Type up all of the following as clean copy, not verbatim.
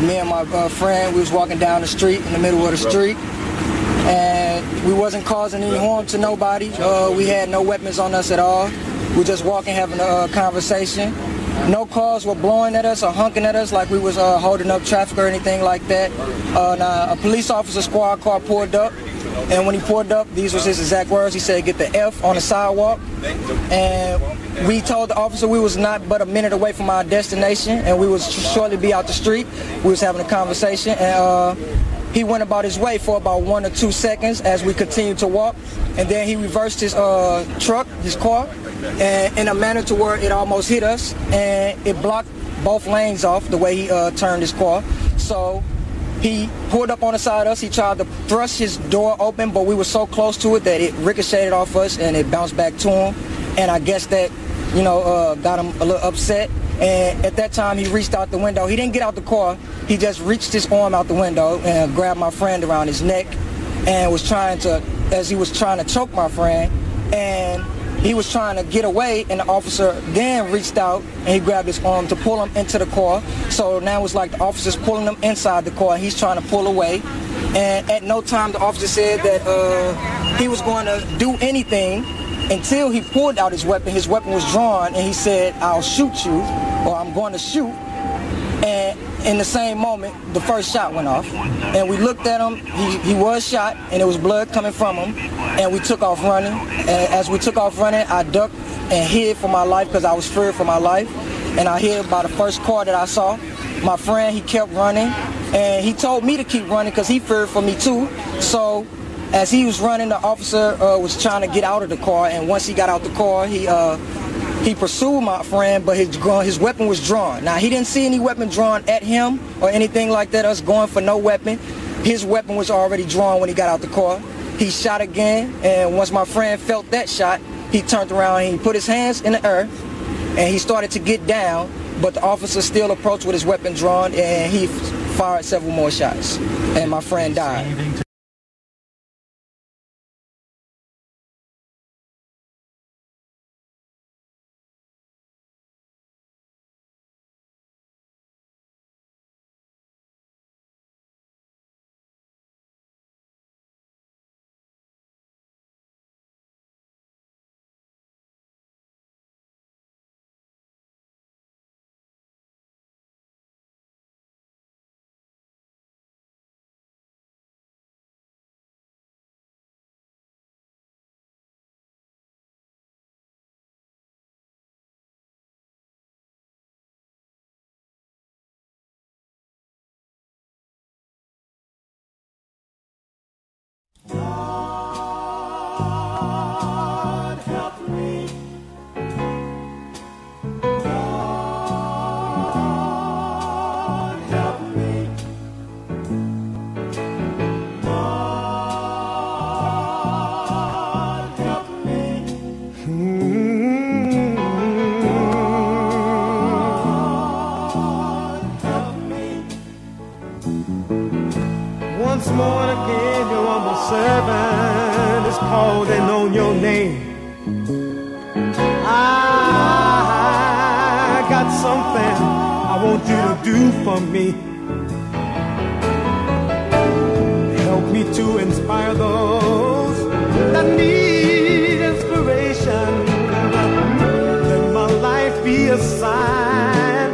Me and my friend, we was walking down the street, in the middle of the street, and we wasn't causing any harm to nobody. We had no weapons on us at all. We were just walking, having a conversation. No cars were blowing at us or honking at us like we was holding up traffic or anything like that. Now, a police officer squad car pulled up, and when he pulled up, these was his exact words. He said, "Get the F on the sidewalk." And we told the officer we was not but a minute away from our destination, and we would shortly be out the street. We was having a conversation, and he went about his way for about 1 or 2 seconds as we continued to walk, and then he reversed his truck, his car, and in a manner to where it almost hit us, and it blocked both lanes off the way he turned his car. So he pulled up on the side of us. He tried to thrust his door open, but we were so close to it that it ricocheted off us and it bounced back to him. And I guess that, you know, got him a little upset. And at that time, he reached out the window. He didn't get out the car. He just reached his arm out the window and grabbed my friend around his neck and was trying to, as he was trying to choke my friend, and he was trying to get away, and the officer then reached out and he grabbed his arm to pull him into the car. So now it's like the officer's pulling him inside the car and he's trying to pull away. And at no time the officer said that he was going to do anything until he pulled out his weapon. His weapon was drawn and he said, "I'll shoot you," or "I'm going to shoot." And in the same moment, the first shot went off. And we looked at him, he was shot, and there was blood coming from him. And we took off running. And as we took off running, I ducked and hid for my life because I was feared for my life. And I hid by the first car that I saw. My friend, he kept running. And he told me to keep running because he feared for me too. So as he was running, the officer was trying to get out of the car. And once he got out the car, he pursued my friend, but his weapon was drawn. Now, he didn't see any weapon drawn at him or anything like that, us going for no weapon. His weapon was already drawn when he got out the car. He shot again, and once my friend felt that shot, he turned around and he put his hands in the air, and he started to get down, but the officer still approached with his weapon drawn, and he fired several more shots, and my friend died. Once more again, your humble servant is calling on your name. I got something I want you to do for me. Help me to inspire those that need inspiration. Let my life be a sign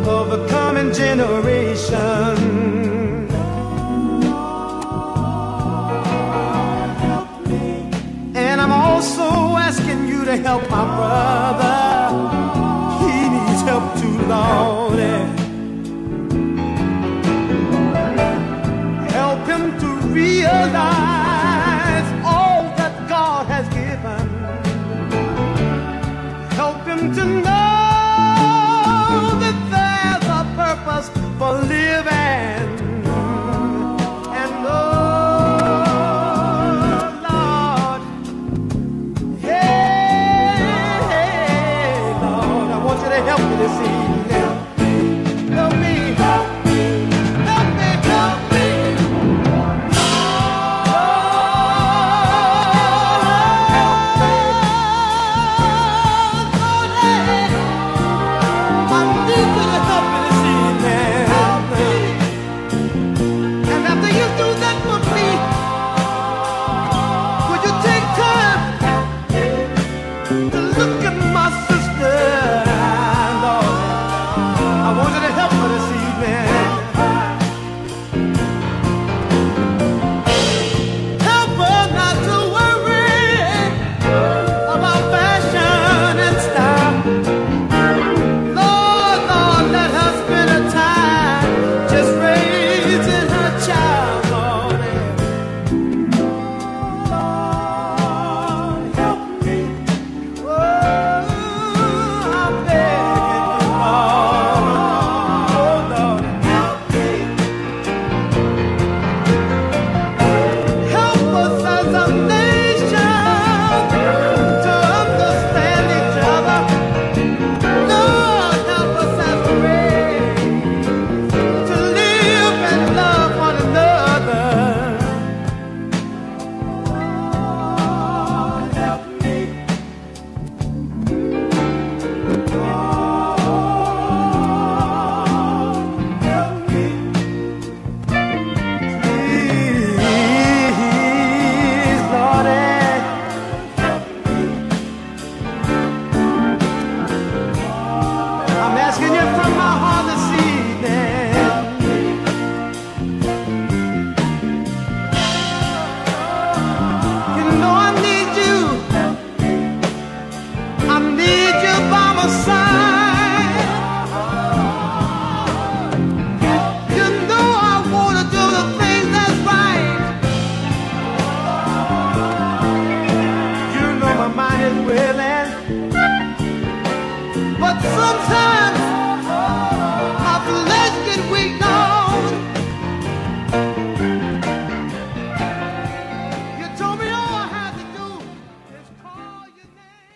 of the coming generation. Also asking you to help my brother. He needs help too, Lord. Help him to realize all that God has given. Help him to know that there's a purpose for living. Help me this evening. Help me, help me, help me, help me. Lord, help me. asking you from my heart this evening. You know I need you. I need you by my side. You know I want to do the things that's right. You know my mind is willing, but sometimes my flesh get weak down. You told me all I had to do is call your name.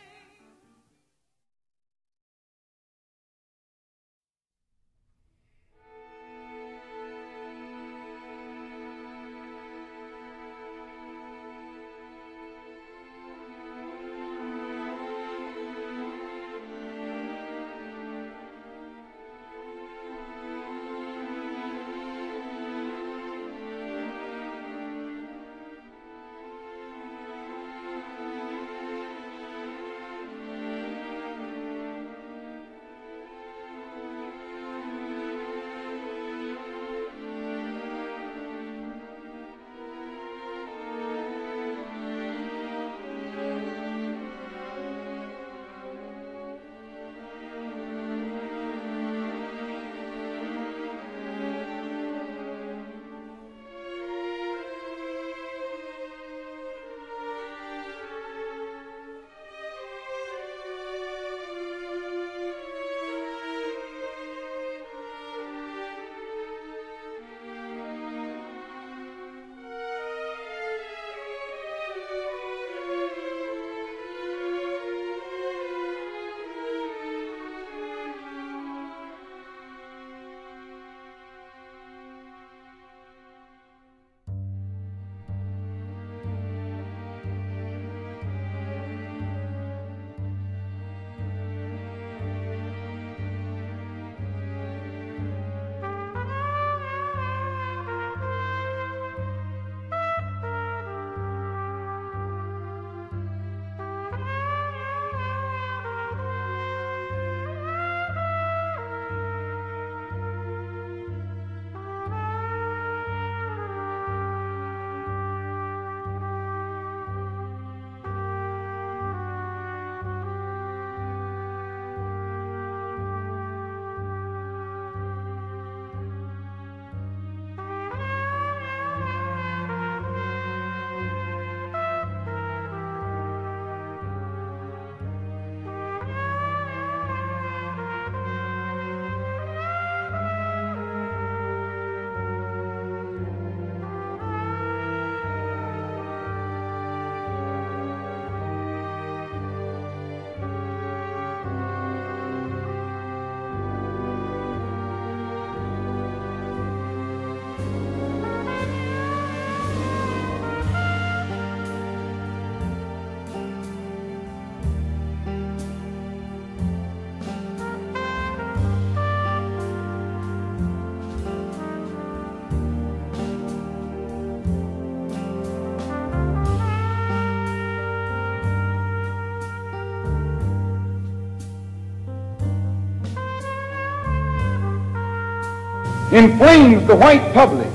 inflames the white public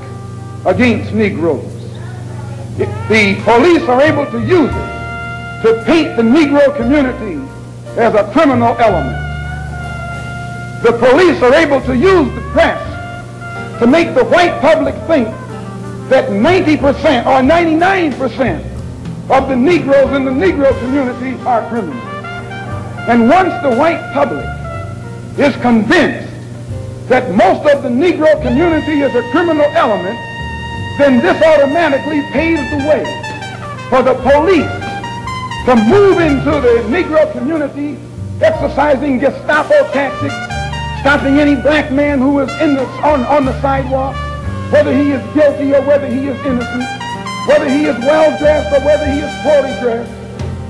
against Negroes. The police are able to use it to paint the Negro community as a criminal element. The police are able to use the press to make the white public think that 90% or 99% of the Negroes in the Negro community are criminals. And once the white public is convinced that most of the Negro community is a criminal element, then this automatically paves the way for the police to move into the Negro community, exercising Gestapo tactics, stopping any black man who is on the sidewalk, whether he is guilty or whether he is innocent, whether he is well-dressed or whether he is poorly dressed,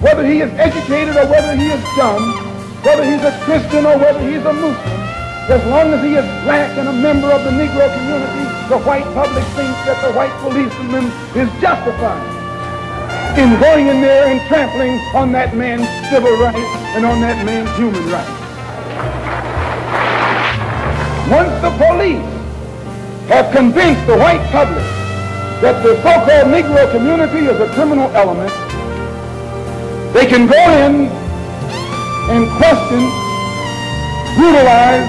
whether he is educated or whether he is dumb, whether he's a Christian or whether he's a Muslim. As long as he is black and a member of the Negro community, the white public thinks that the white policeman is justified in going in there and trampling on that man's civil rights and on that man's human rights. Once the police have convinced the white public that the so-called Negro community is a criminal element, they can go in and question, brutalize,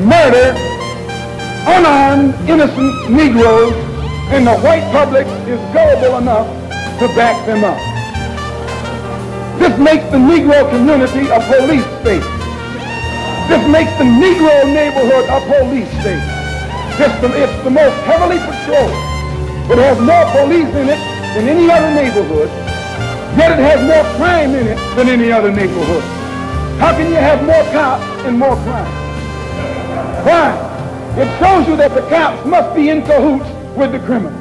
murder unarmed, innocent Negroes, and the white public is gullible enough to back them up. This makes the Negro community a police state. This makes the Negro neighborhood a police state. It's the most heavily patrolled. It has more police in it than any other neighborhood, yet it has more crime in it than any other neighborhood. How can you have more cops and more crime? Why? It shows you that the cops must be in cahoots with the criminals.